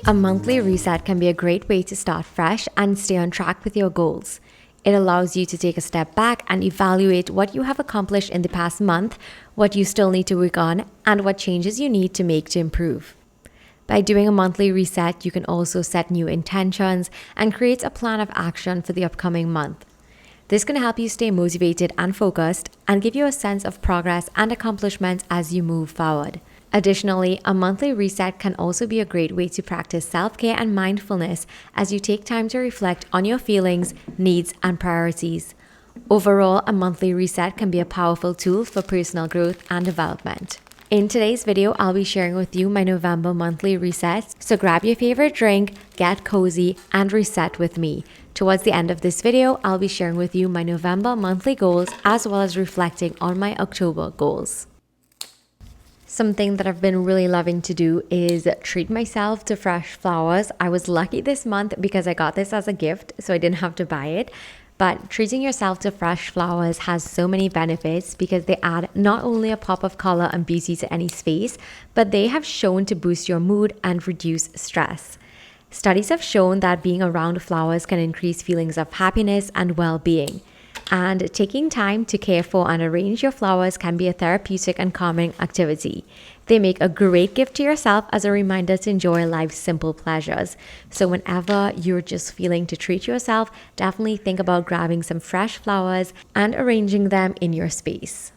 A monthly reset can be a great way to start fresh and stay on track with your goals. It allows you to take a step back and evaluate what you have accomplished in the past month, what you still need to work on, and what changes you need to make to improve. By doing a monthly reset, you can also set new intentions and create a plan of action for the upcoming month. This can help you stay motivated and focused and give you a sense of progress and accomplishments as you move forward. Additionally, a monthly reset can also be a great way to practice self-care and mindfulness as you take time to reflect on your feelings, needs, and priorities. Overall, a monthly reset can be a powerful tool for personal growth and development. In today's video, I'll be sharing with you my November monthly resets, so grab your favorite drink, get cozy, and reset with me. Towards the end of this video, I'll be sharing with you my November monthly goals as well as reflecting on my October goals. Something that I've been really loving to do is treat myself to fresh flowers. I was lucky this month because I got this as a gift, so I didn't have to buy it. But treating yourself to fresh flowers has so many benefits because they add not only a pop of color and beauty to any space, but they have shown to boost your mood and reduce stress. Studies have shown that being around flowers can increase feelings of happiness and well-being. And taking time to care for and arrange your flowers can be a therapeutic and calming activity. They make a great gift to yourself as a reminder to enjoy life's simple pleasures. So whenever you're just feeling to treat yourself, definitely think about grabbing some fresh flowers and arranging them in your space.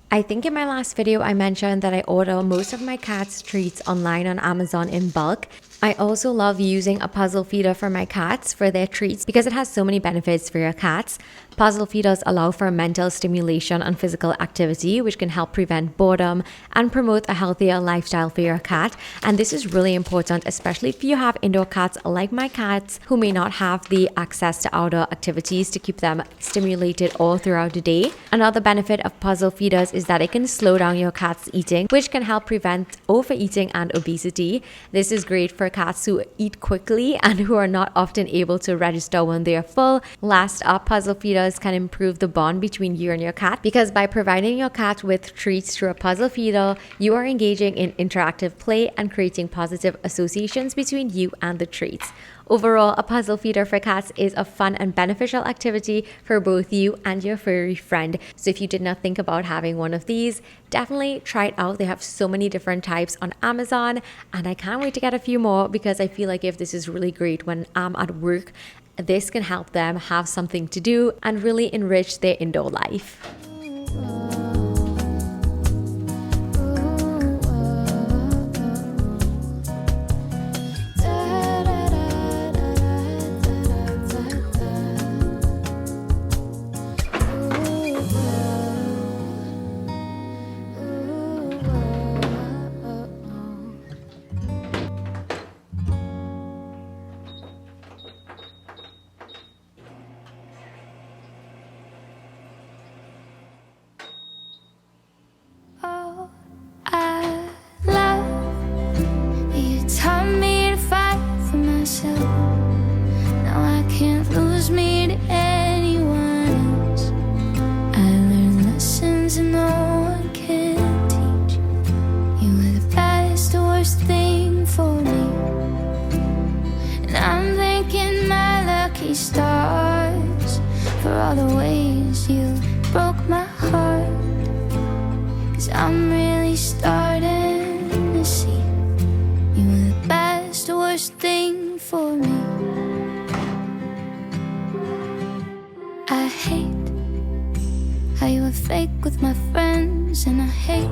I think in my last video I mentioned that I order most of my cat's treats online on Amazon in bulk. I also love using a puzzle feeder for my cats for their treats because it has so many benefits for your cats. Puzzle feeders allow for mental stimulation and physical activity, which can help prevent boredom and promote a healthier lifestyle for your cat. And this is really important, especially if you have indoor cats like my cats who may not have the access to outdoor activities to keep them stimulated all throughout the day. Another benefit of puzzle feeders is that it can slow down your cat's eating, which can help prevent overeating and obesity. This is great for cats who eat quickly and who are not often able to register when they are full. Last up, puzzle feeders can improve the bond between you and your cat because by providing your cat with treats through a puzzle feeder, you are engaging in interactive play and creating positive associations between you and the treats. Overall, a puzzle feeder for cats is a fun and beneficial activity for both you and your furry friend. So if you did not think about having one of these, definitely try it out. They have so many different types on Amazon, and I can't wait to get a few more because I feel like if this is really great when I'm at work, this can help them have something to do and really enrich their indoor life. Stars for all the ways you broke my heart, 'cause I'm really starting to see you were the best or worst thing for me. I hate how you were fake break with my friends, and I hate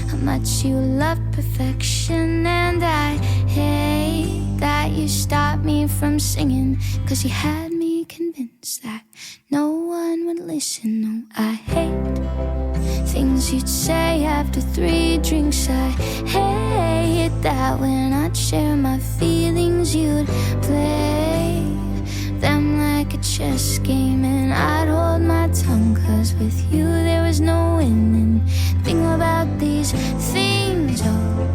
how much you love perfection. And I hate that you stopped me from singing, 'cause you had me convinced that no one would listen. No, I hate things you'd say after 3 drinks. I hate that when I'd share my feelings, you'd play them like a chess game, and I'd hold my tongue, 'cause with you there was no winning. Think about these things, oh,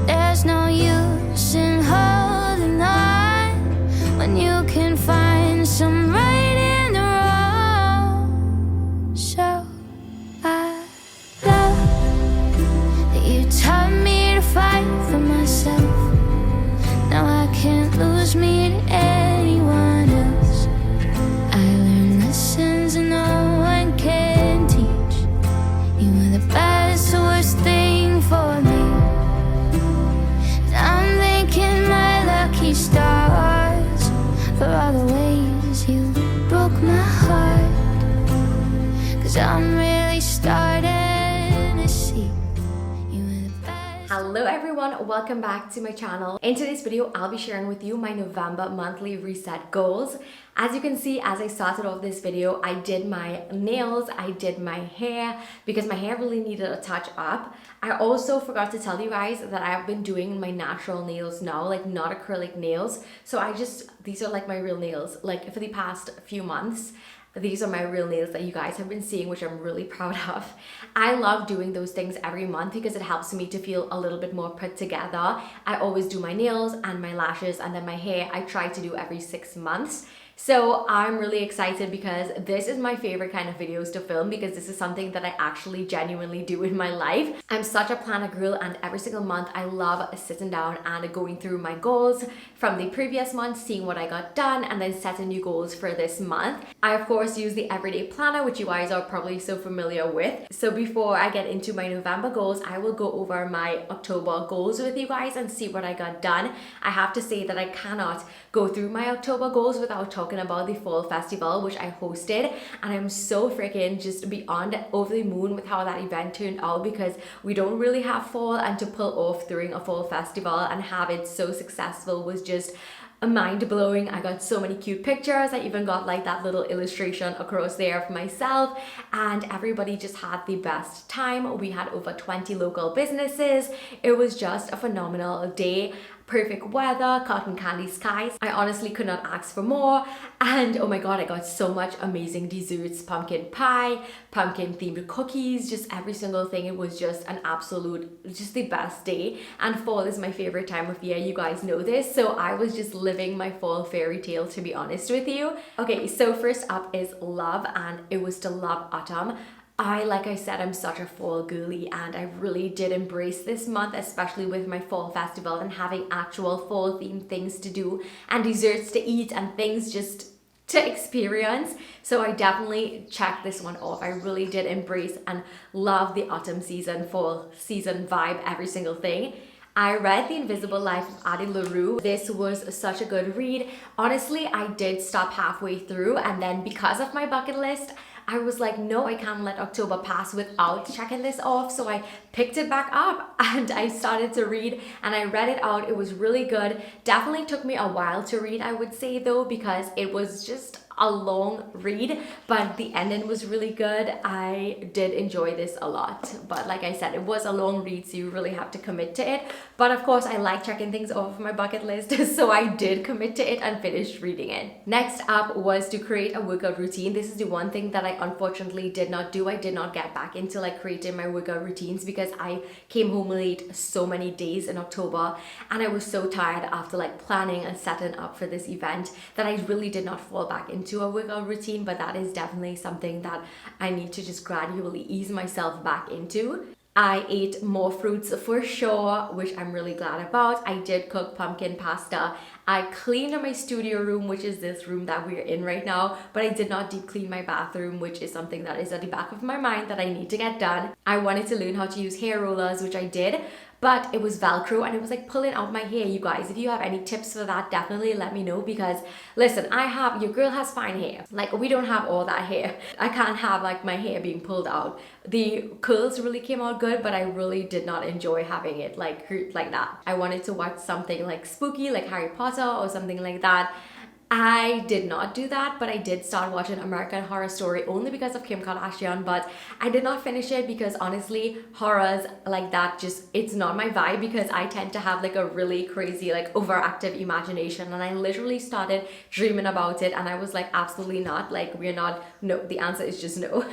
there's no use in holding on when you can find some right in the wrong. So I love that you taught me to fight for myself. Now I can't lose me to anyone else. I learned lessons no one can teach. You were the best, worst thing for me. And I'm thanking my lucky stars for all the ways you broke my heart, 'cause I'm really starting to see you were the best. Hello everyone, welcome back to my channel. In today's video, I'll be sharing with you my November monthly reset goals. As you can see, as I started off this video, I did my nails, I did my hair, because my hair really needed a touch up. I also forgot to tell you guys that I've been doing my natural nails now, like not acrylic nails. So these are like my real nails, like for the past few months. These are my real nails that you guys have been seeing, which I'm really proud of. I love doing those things every month because it helps me to feel a little bit more put together. I always do my nails and my lashes, and then my hair I try to do every 6 months. So I'm really excited because this is my favorite kind of videos to film, because this is something that I actually genuinely do in my life. I'm such a planner girl, and every single month I love sitting down and going through my goals from the previous month, seeing what I got done, and then setting new goals for this month. I of course use the everyday planner, which you guys are probably so familiar with. So before I get into my November goals, I will go over my October goals with you guys and see what I got done. I have to say that I cannot go through my October goals without talking about the fall festival, which I hosted, and I'm so freaking just beyond over the moon with how that event turned out, because we don't really have fall, and to pull off during a fall festival and have it so successful was just mind-blowing. I got so many cute pictures. I even got like that little illustration across there of myself, and everybody just had the best time. We had over 20 local businesses. It was just a phenomenal day. Perfect weather, cotton candy skies. I honestly could not ask for more. And oh my god, I got so much amazing desserts, pumpkin pie, pumpkin themed cookies, just every single thing. It was just an absolute, just the best day. And fall is my favorite time of year, you guys know this. So I was just living my fall fairy tale, to be honest with you. Okay, so first up is love, and it was to love autumn. Like I said, I'm such a fall girly, and I really did embrace this month, especially with my fall festival and having actual fall themed things to do and desserts to eat and things just to experience. So I definitely checked this one off. I really did embrace and love the autumn season, fall season vibe, every single thing. I read The Invisible Life of Addie LaRue. This was such a good read. Honestly, I did stop halfway through, and then because of my bucket list, I was like, no, I can't let October pass without checking this off. So I picked it back up and I started to read, and I read it out. It was really good. Definitely took me a while to read, I would say though, because it was just a long read, but the ending was really good. I did enjoy this a lot, but like I said, it was a long read, so you really have to commit to it. But of course, I like checking things off my bucket list, so I did commit to it and finished reading it. Next up was to create a workout routine. This is the one thing that I unfortunately did not do. I did not get back into like creating my workout routines because I came home late so many days in October, and I was so tired after like planning and setting up for this event that I really did not fall back into a workout routine. But that is definitely something that I need to just gradually ease myself back into. I ate more fruits for sure, which I'm really glad about. I did cook pumpkin pasta. I cleaned my studio room, which is this room that we're in right now, but I did not deep clean my bathroom, which is something that is at the back of my mind that I need to get done. I wanted to learn how to use hair rollers, which I did, but it was Velcro and it was like pulling out my hair. You guys, if you have any tips for that, definitely let me know, because listen, your girl has fine hair. Like, we don't have all that hair. I can't have like my hair being pulled out. The curls really came out good, but I really did not enjoy having it like that. I wanted to watch something like spooky, like Harry Potter or something like that. I did not do that, but I did start watching American Horror Story only because of Kim Kardashian, but I did not finish it because honestly, horrors like that it's not my vibe, because I tend to have like a really crazy, like overactive imagination, and I literally started dreaming about it and I was like, absolutely not, like we're not, no, the answer is just no.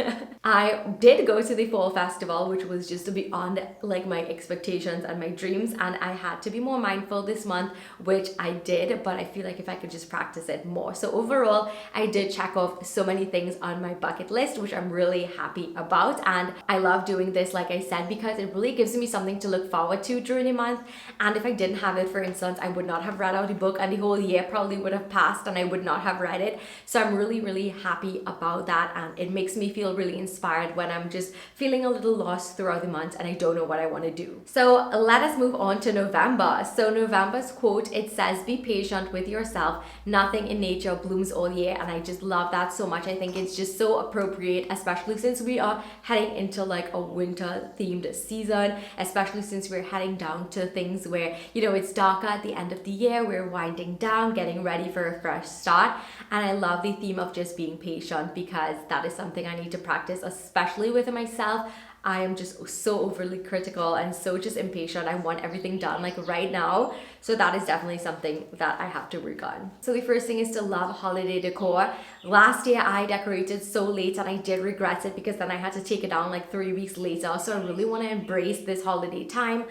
I did go to the fall festival, which was just beyond like my expectations and my dreams, and I had to be more mindful this month, which I did, but I feel like if I could just practice it more. So overall, I did check off so many things on my bucket list, which I'm really happy about. And I love doing this, like I said, because it really gives me something to look forward to during the month. And if I didn't have it, for instance, I would not have read out the book and the whole year probably would have passed and I would not have read it. So I'm really, really happy about that. And it makes me feel really inspired when I'm just feeling a little lost throughout the month and I don't know what I want to do. So let us move on to November. So November's quote, it says, "Be patient with yourself. Nothing in nature blooms all year." And I just love that so much. I think it's just so appropriate, especially since we are heading into like a winter themed season, especially since we're heading down to things where, you know, it's darker at the end of the year, we're winding down, getting ready for a fresh start. And I love the theme of just being patient, because that is something I need to practice, especially with myself. I am just so overly critical and so just impatient. I want everything done like right now. So that is definitely something that I have to work on. So the first thing is to love holiday decor. Last year I decorated so late and I did regret it, because then I had to take it down like 3 weeks later. So I really want to embrace this holiday time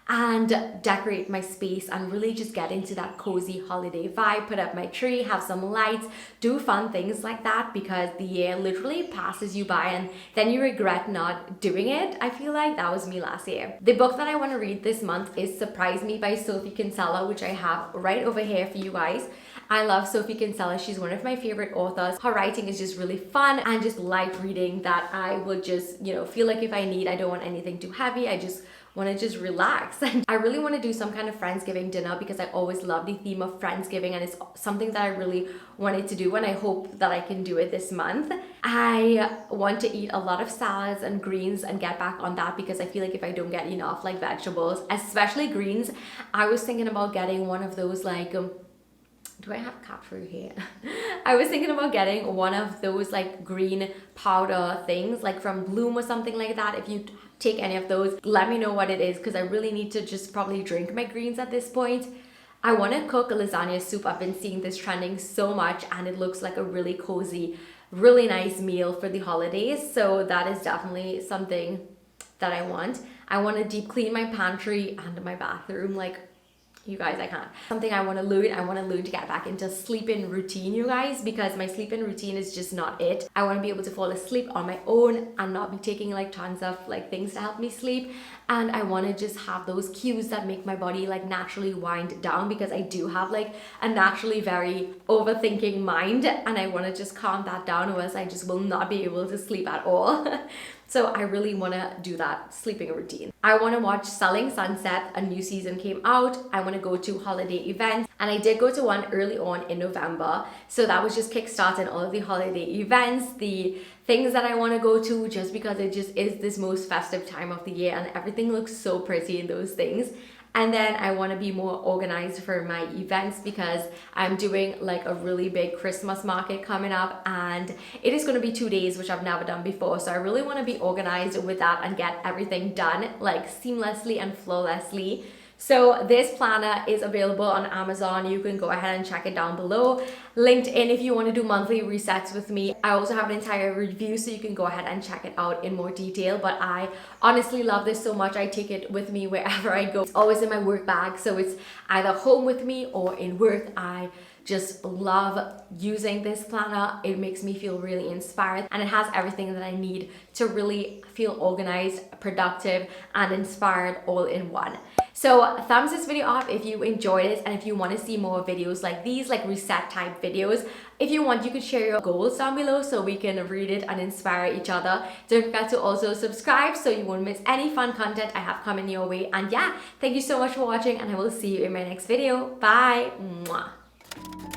and decorate my space and really just get into that cozy holiday vibe, put up my tree, have some lights, do fun things like that, because the year literally passes you by and then you regret not doing it. I feel like that was me last year. The book that I want to read this month is Surprise Me by Sophie Kinsella, which I have right over here for you guys. I love Sophie Kinsella. She's one of my favorite authors. Her writing is just really fun and just light reading that I would just, you know, feel like if I don't want anything too heavy. I just want to just relax. And I really want to do some kind of Friendsgiving dinner, because I always love the theme of Friendsgiving and it's something that I really wanted to do, and I hope that I can do it this month. I want to eat a lot of salads and greens and get back on that, because I feel like if I don't get enough like vegetables, especially greens, I was thinking about getting one of those like do I have cat food here? I was thinking about getting one of those like green powder things, like from Bloom or something like that. If you take any of those, let me know what it is, because I really need to just probably drink my greens at this point. I want to cook a lasagna soup. I've been seeing this trending so much and it looks like a really cozy, really nice meal for the holidays. So that is definitely something that I want. I want to deep clean my pantry and my bathroom. Like, you guys, I can't. Something I want to learn to get back into sleeping routine, you guys, because my sleeping routine is just not it. I want to be able to fall asleep on my own and not be taking like tons of like things to help me sleep. And I want to just have those cues that make my body like naturally wind down, because I do have like a naturally very overthinking mind, and I want to just calm that down, or else I just will not be able to sleep at all. So I really want to do that sleeping routine. I want to watch Selling Sunset. A new season came out. I want to go to holiday events, and I did go to one early on in November. So that was just kickstarting all of the holiday events, the things that I want to go to, just because it just is this most festive time of the year and everything looks so pretty in those things. And then I want to be more organized for my events, because I'm doing like a really big Christmas market coming up, and it is going to be 2 days, which I've never done before. So I really want to be organized with that and get everything done like seamlessly and flawlessly. So this planner is available on Amazon. You can go ahead and check it down below. Linked in if you want to do monthly resets with me. I also have an entire review, so you can go ahead and check it out in more detail. But I honestly love this so much. I take it with me wherever I go. It's always in my work bag, so it's either home with me or in work. I just love using this planner. It makes me feel really inspired, and it has everything that I need to really feel organized, productive, and inspired all in one. So thumbs this video up if you enjoyed it, and if you want to see more videos like these, like reset type videos. If you want, you could share your goals down below so we can read it and inspire each other. Don't forget to also subscribe so you won't miss any fun content I have coming your way. And yeah, thank you so much for watching, and I will see you in my next video. Bye. Mwah.